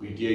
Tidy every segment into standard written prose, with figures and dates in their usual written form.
PTI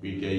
PTI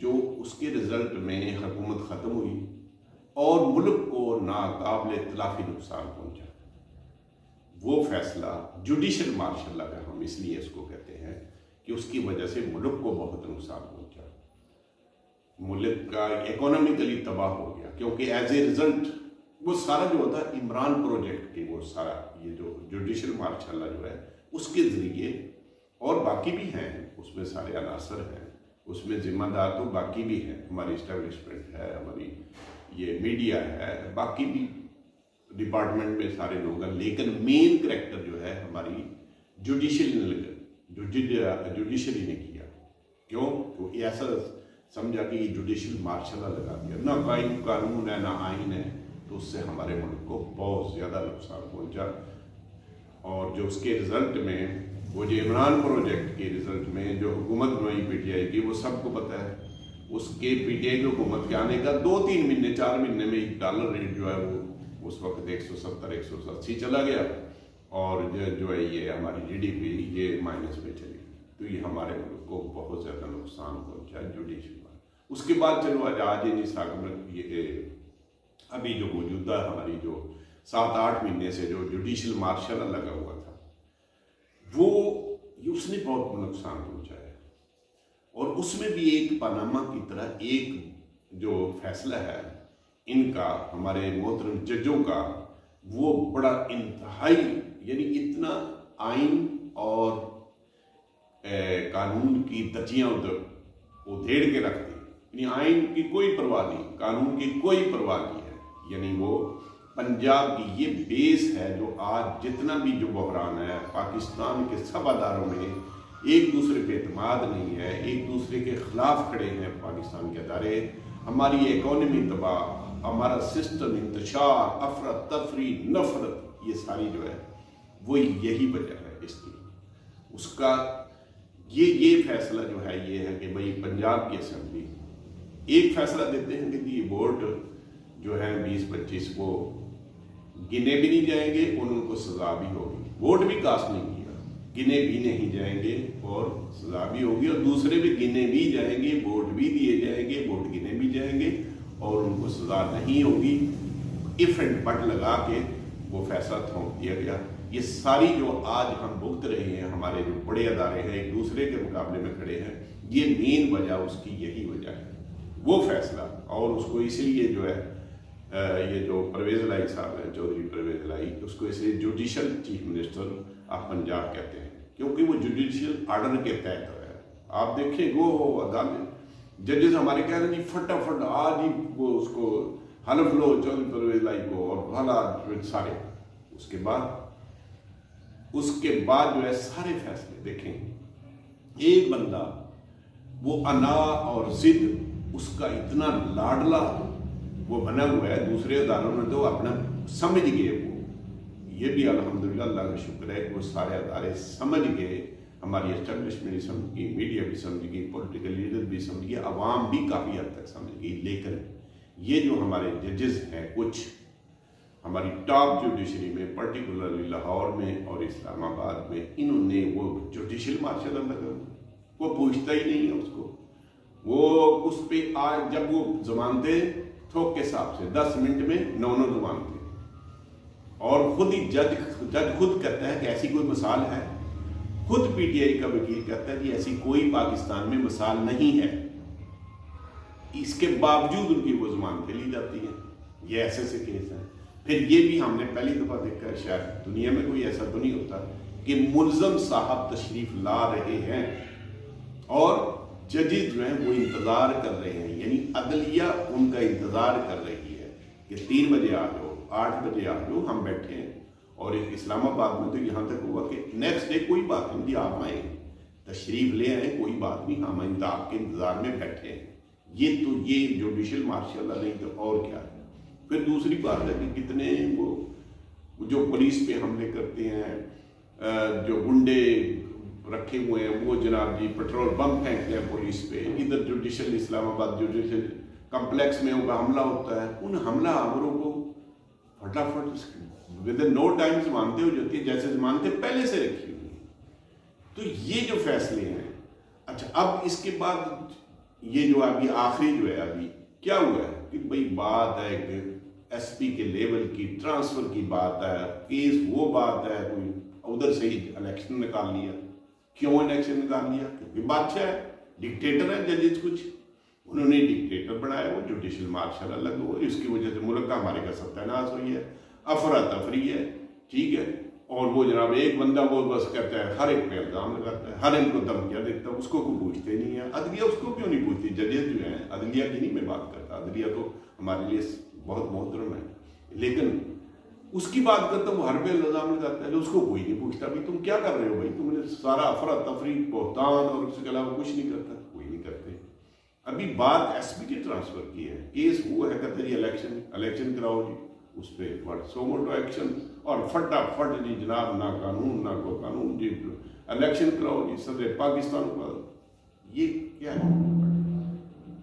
جو اس کے result میں حکومت ختم ہوئی اور ملک کو ناقابل تلافی نقصان پہنچا، وہ فیصلہ جوڈیشل مارشل لا کا ہم اس لیے اس کو کہتے ہیں کہ اس کی وجہ سے ملک کو بہت نقصان پہنچا، ملک کا اکانومیکلی تباہ ہو گیا، کیونکہ ایز اے رزلٹ وہ سارا جو ہوتا ہے عمران پروجیکٹ کے، وہ سارا یہ جو جوڈیشل مارشل لا جو ہے اس کے ذریعے، اور باقی بھی ہیں اس میں سارے عناصر ہیں، اس میں ذمہ دار تو باقی بھی ہیں، ہماری اسٹیبلشمنٹ ہے، ہماری یہ میڈیا ہے، باقی بھی ڈپارٹمنٹ میں سارے لوگ ہیں، لیکن مین کریکٹر جو ہے ہماری جوڈیشلی نے کیا۔ کیوں؟ تو ایسا سمجھا کہ یہ جوڈیشل مارشل لا لگا دیا، نہ قانون ہے نہ آئین ہے، تو اس سے ہمارے ملک کو بہت زیادہ نقصان پہنچا، اور جو اس کے رزلٹ میں وہ جو عمران پروجیکٹ کے رزلٹ میں جو حکومت بنائی پی ٹی آئی کی، وہ سب کو پتہ ہے، اس کے پی ٹی آئی کی حکومت کے آنے کا 2-3 مہینے 4 مہینے میں $1 ریٹ جو ہے وہ اس وقت 170-180 چلا گیا، اور جو ہے یہ ہماری جی ڈی پی یہ مائنس میں چلی گئی، تو یہ ہمارے ملک کو بہت زیادہ نقصان پہنچا جوڈیشل۔ اس کے بعد چلو آج یہ ابھی جو موجودہ ہماری جو 7-8 مہینے سے جو جوڈیشل مارشل لگا ہوا تھا، وہ اس نے بہت نقصان پہنچایا، اور اس میں بھی ایک پاناما کی طرح ایک جو فیصلہ ہے ان کا، ہمارے محترم ججوں کا، وہ بڑا انتہائی، یعنی اتنا آئین اور قانون کی تجیاں ادھیڑ کے رکھ دی، یعنی آئین کی کوئی پرواہ نہیں، قانون کی کوئی پرواہ نہیں ہے، یعنی وہ پنجاب کی یہ بیس ہے جو آج جتنا بھی جو بحران ہے پاکستان کے سب اداروں میں، ایک دوسرے پہ اعتماد نہیں ہے، ایک دوسرے کے خلاف کھڑے ہیں پاکستان کے ادارے، ہماری اکانومی تباہ، ہمارا سسٹم انتشار، افراتفری، نفرت، یہ ساری جو ہے وہ یہی وجہ ہے اس کی، اس کا یہ فیصلہ جو ہے یہ ہے کہ بھئی پنجاب کی اسمبلی ایک فیصلہ دیتے ہیں کہ یہ ووٹ جو ہے 20-25 وہ گنے بھی نہیں جائیں گے اور ان کو سزا بھی ہوگی، ووٹ بھی کاسٹ نہیں کیا، گنے بھی نہیں جائیں گے اور سزا بھی ہوگی، اور دوسرے بھی گنے بھی جائیں گے، ووٹ بھی دیے جائیں گے، ووٹ گنے بھی جائیں گے اور ان کو سزا نہیں ہوگی، اف اینڈ بٹ لگا کے وہ فیصلہ تھوپ دیا گیا۔ یہ ساری جو آج ہم بھگت رہے ہیں، ہمارے جو بڑے ادارے ہیں ایک دوسرے کے مقابلے میں کھڑے ہیں، یہ مین وجہ اس کی یہی وجہ ہے، وہ فیصلہ، اور اس کو اس لیے جو ہے یہ جو پرویز الہی صاحب ہیں، چودھری پرویز الہی، اس کو اس لیے judicial chief minister of Punjab کہتے ہیں، کیونکہ وہ جوڈیشل آرڈر کے تحت ہے۔ آپ دیکھیں وہ عدالت ججز ہمارے کہہ رہے ہیں فٹافٹ آج ہی وہ اس کو حلف لو چودھری پرویز الہی کو، اور بھلا سارے اس کے بعد جو ہے سارے فیصلے دیکھیں، ایک بندہ وہ انا اور ضد اس کا اتنا لاڈلا وہ بنا ہوا ہے، دوسرے اداروں میں تو اپنا سمجھ گئے، وہ یہ بھی الحمدللہ اللہ کا شکر ہے کہ وہ سارے ادارے سمجھ گئے، ہماری اسٹیبلشمنٹ بھی سمجھ گئی، میڈیا بھی سمجھ گئی، پولیٹیکل لیڈر بھی سمجھ گئی، عوام بھی کافی حد تک سمجھ گئی، لیکن یہ جو ہمارے ججز ہیں کچھ ہماری ٹاپ جوڈیشری میں، پرٹیکولرلی لاہور میں اور اسلام آباد میں، انہوں نے وہ جوڈیشل مارشل لگا، وہ پوچھتا ہی نہیں ہے اس کو، وہ اس پہ آج جب وہ ضمانتیں تھوک کے حساب سے 10 منٹ میں 9 ضمانتیں، اور خود ہی جج خود کہتا ہے کہ ایسی کوئی مثال ہے، خود پی ٹی آئی کا وکیل کہتا ہے کہ ایسی کوئی پاکستان میں مثال نہیں ہے، اس کے باوجود ان کی وہ ضمانتیں لی جاتی ہیں، یہ ایسے سے کیس ہیں۔ پھر یہ بھی ہم نے پہلی دفعہ دیکھا ہے، شاید دنیا میں کوئی ایسا تو نہیں ہوتا کہ ملزم صاحب تشریف لا رہے ہیں اور ججز جو ہیں وہ انتظار کر رہے ہیں، یعنی عدلیہ ان کا انتظار کر رہی ہے کہ 3 بجے آ جاؤ، 8 بجے آ جاؤ، ہم بیٹھے ہیں۔ اور اسلام آباد میں تو یہاں تک ہوا کہ نیکسٹ ڈے کوئی بات نہیں، آپ آئیں تشریف لے آئیں، کوئی بات نہیں، ہم آپ کے انتظار میں بیٹھے ہیں۔ یہ جوڈیشل مارشل لا نہیں تو اور کیا ہے۔ پھر دوسری بات ہے کہ کتنے وہ جو پولیس پہ حملے کرتے ہیں، جو گنڈے رکھے ہوئے ہیں، وہ جناب جی پیٹرول بم پھینکتے ہیں پولیس پہ، ادھر جوڈیشل اسلام آباد جوڈیشل کمپلیکس میں ان کا حملہ ہوتا ہے، ان حملہ آوروں کو فٹافٹ ودن نو ٹائم ضمانتیں ہو جاتی ہیں، جیسے ضمانتیں پہلے سے رکھی ہوئی ہیں۔ تو یہ جو فیصلے ہیں، اچھا اب اس کے بعد یہ جو ابھی آخری جو ہے ابھی کیا ہوا ہے کہ بھئی بات ہے کہ ایس پی کے لیول کی ٹرانسفر کی بات ہے، کیس وہ بات ہے، کوئی ادھر سے ہی الیکشن نکال لیا. کیوں الیکشن نکال لیا؟ کیونکہ بادشاہ ہے، ڈکٹیٹر ہے ججز کچھ، انہوں نے ڈکٹیٹر بنایا، وہ جوڈیشل مارشل الگ ہو، اس کی وجہ سے ملک کا ہمارے کا ستیہ ہوئی ہے، افراتفری ہے، ٹھیک ہے. اور وہ جناب ایک بندہ وہ بس کہتا ہے، ہر ایک پہ الزام لگاتا ہے، ہر ایک کو دھمکیاں دیتا ہے، اس کو کوئی پوچھتے نہیں ہے. عدلیہ اس کو کیوں نہیں پوچھتی؟ ججز جو ہیں، عدلیہ کی نہیں میں بات کرتا، عدلیہ تو ہمارے لیے بہت محترم ہے، لیکن اس کی بات کرتا ہوں، ہر پہ الزام لگاتا ہے، اس کو کوئی نہیں پوچھتا بھائی تم کیا کر رہے ہو، بھائی تم نے سارا افراتفری بہتان اور اس کے علاوہ کچھ نہیں کرتا، کوئی نہیں کرتے. ابھی بات ایس پی کے ٹرانسفر کی ہے، کیس وہ ہے کہتے جی الیکشن کراؤ جی، اس پہ سو موٹو ایکشن، اور فٹافٹ جی جناب نہ قانون نہ کوئی قانون جی الیکشن کراؤ جی صدر پاکستان کو. یہ کیا ہے؟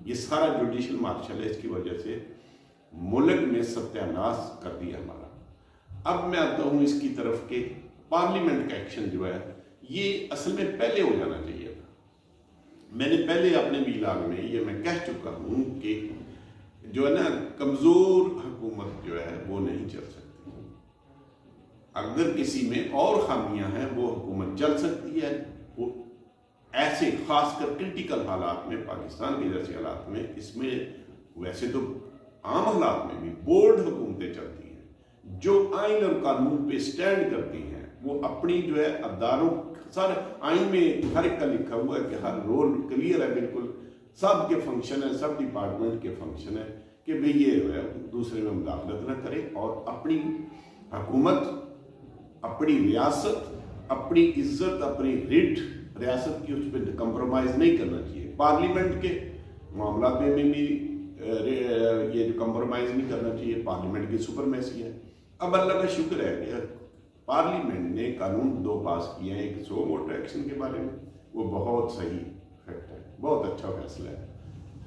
یہ سارا جوڈیشل مارشل ہے، اس کی وجہ سے ملک میں ستیہ ناش کر دیا ہمارا. اب میں آتا ہوں اس کی طرف کہ پارلیمنٹ کا ایکشن جو ہے یہ اصل میں پہلے ہو جانا چاہیے تھا. میں نے پہلے اپنے ویلاگ میں یہ میں کہہ چکا ہوں کہ جو ہے نا کمزور حکومت جو ہے وہ نہیں چل سکتی. اگر کسی میں اور خامیاں ہیں وہ حکومت چل سکتی ہے. وہ ایسے خاص کر کرٹیکل حالات میں، پاکستان کے جیسے حالات میں، اس میں ویسے تو عام حالات میں بھی بولڈ حکومتیں چلتی ہیں جو آئین اور قانون پہ سٹینڈ کرتی ہیں. وہ اپنی جو ہے اداروں سارے آئین میں ہر ایک کا لکھا ہوا ہے کہ ہر رول کلیئر ہے، بالکل سب کے فنکشن ہے، سب ڈپارٹمنٹ کے فنکشن ہے کہ بھئی یہ جو ہے دوسرے میں مداخلت نہ کرے اور اپنی حکومت، اپنی ریاست، اپنی عزت، اپنی ریٹ ریاست کی اس پہ کمپرومائز نہیں کرنا چاہیے. پارلیمنٹ کے معاملات میں بھی یہ جو کمپرومائز نہیں کرنا چاہیے. پارلیمنٹ کی سپرمیسی ہے. اب اللہ کا شکر ہے کہ پارلیمنٹ نے قانون 2 پاس کیے ہیں، ایک سو موٹو ایکشن کے بارے میں، وہ بہت صحیح فیکٹ ہے، بہت اچھا فیصلہ ہے،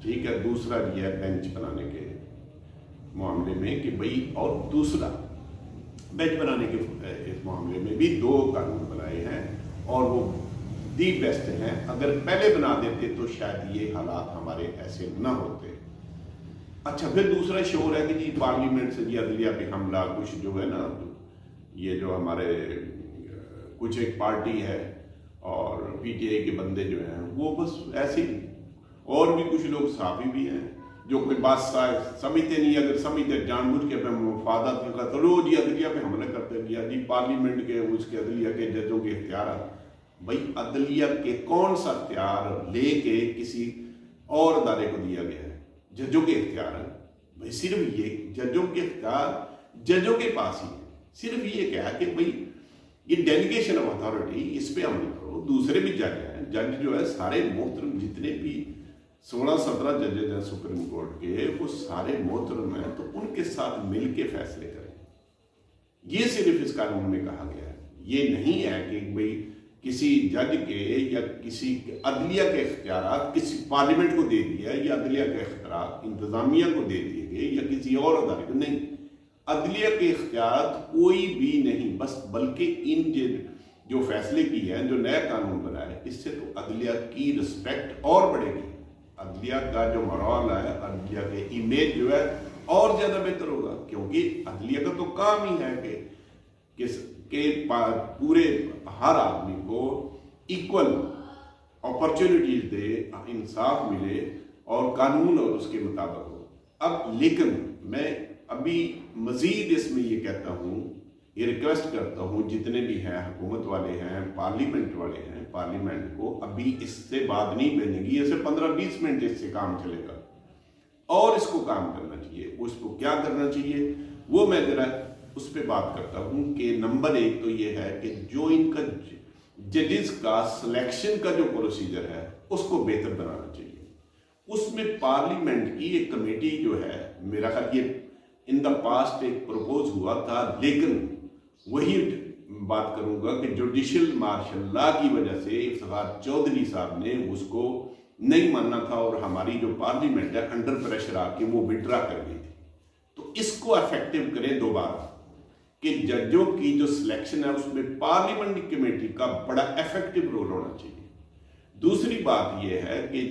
ٹھیک ہے. دوسرا یہ ہے بینچ بنانے کے معاملے میں کہ بھئی، اور دوسرا بینچ بنانے کے اس معاملے میں بھی 2 قانون بنائے ہیں اور وہ دی بیسٹ ہیں. اگر پہلے بنا دیتے تو شاید یہ حالات ہمارے ایسے نہ ہوتے. اچھا، پھر دوسرا شور ہے کہ جی پارلیمنٹ سے جی عدلیہ پہ حملہ، کچھ جو ہے نا یہ جو ہمارے کچھ ایک پارٹی ہے اور پی ٹی آئی کے بندے جو ہیں وہ بس ایسے ہی، اور بھی کچھ لوگ صحافی بھی ہیں جو کوئی بات سمجھتے نہیں. اگر سمجھتے جان بوجھ کے مفادات کا تو لو جی عدلیہ پہ حملہ کرتے دیا جی پارلیمنٹ کے اس کے عدلیہ کے ججوں کے اختیارات. بھائی عدلیہ کے کون سا اختیار لے کے کسی اور ادارے کو دیا گیا ہے؟ ججوں کے اختیار ہیں. بھائی صرف یہ ججوں کے اختیار ججوں کے پاس ہی ہے. صرف یہ کہا کہ بھئی یہ ڈیلیگیشن آف اتھارٹی، اس پہ عمل کرو. دوسرے بھی جج ہیں، جج جو ہے سارے محترم، جتنے بھی 16-17 ججز ہیں سپریم کورٹ کے، وہ سارے محترم ہیں، تو ان کے ساتھ مل کے فیصلے کریں. یہ صرف اس قانون میں کہا گیا ہے. یہ نہیں ہے کہ بھئی کسی جج کے یا کسی عدلیہ کے اختیارات کسی پارلیمنٹ کو دے دیا یا عدلیہ کے اختیارات انتظامیہ کو دے دیے گئے یا کسی اور ادارے کو. نہیں، عدلیہ کے اختیارات کوئی بھی نہیں، بس بلکہ ان جو فیصلے کی ہیں، جو نیا قانون بنا ہے، اس سے تو عدلیہ کی رسپیکٹ اور بڑھے گی. عدلیہ کا جو مرال ہے، عدلیہ کے امیج جو ہے اور زیادہ بہتر ہوگا. کیونکہ عدلیہ کا تو کام ہی ہے کہ پورے ہر آدمی کو ایکول اپرچونٹیز دے، انصاف ملے اور قانون اور اس کے مطابق ہو. اب لیکن میں ابھی مزید اس میں یہ کہتا ہوں، یہ ریکویسٹ کرتا ہوں جتنے بھی ہیں حکومت والے ہیں، پارلیمنٹ والے ہیں، پارلیمنٹ کو ابھی اس سے بات نہیں بنے گی. اسے 15-20 منٹ اس سے کام چلے گا اور اس کو کام کرنا چاہیے. اس کو کیا کرنا چاہیے وہ میں ذرا اس پہ بات کرتا ہوں کہ نمبر 1 تو یہ ہے کہ جو ان کا ججز کا سلیکشن کا جو پروسیجر ہے اس کو بہتر بنانا چاہیے. اس میں پارلیمنٹ کی ایک کمیٹی جو ہے، میرا خیال یہ ان دا پاسٹ ایک پروپوز ہوا تھا، لیکن وہی بات کروں گا کہ جوڈیشل مارشل لا کی وجہ سے افتخار چودھری صاحب نے اس کو نہیں ماننا تھا اور ہماری جو پارلیمنٹ ہے انڈر پریشر آ کے وہ وڈرا کر گئی تھی. تو اس کو افیکٹو کریں دوبارہ کہ ججوں کی جو سلیکشن ہے اس میں پارلیمنٹ کمیٹی کا بڑا افیکٹو رول ہونا چاہیے. دوسری بات یہ ہے کہ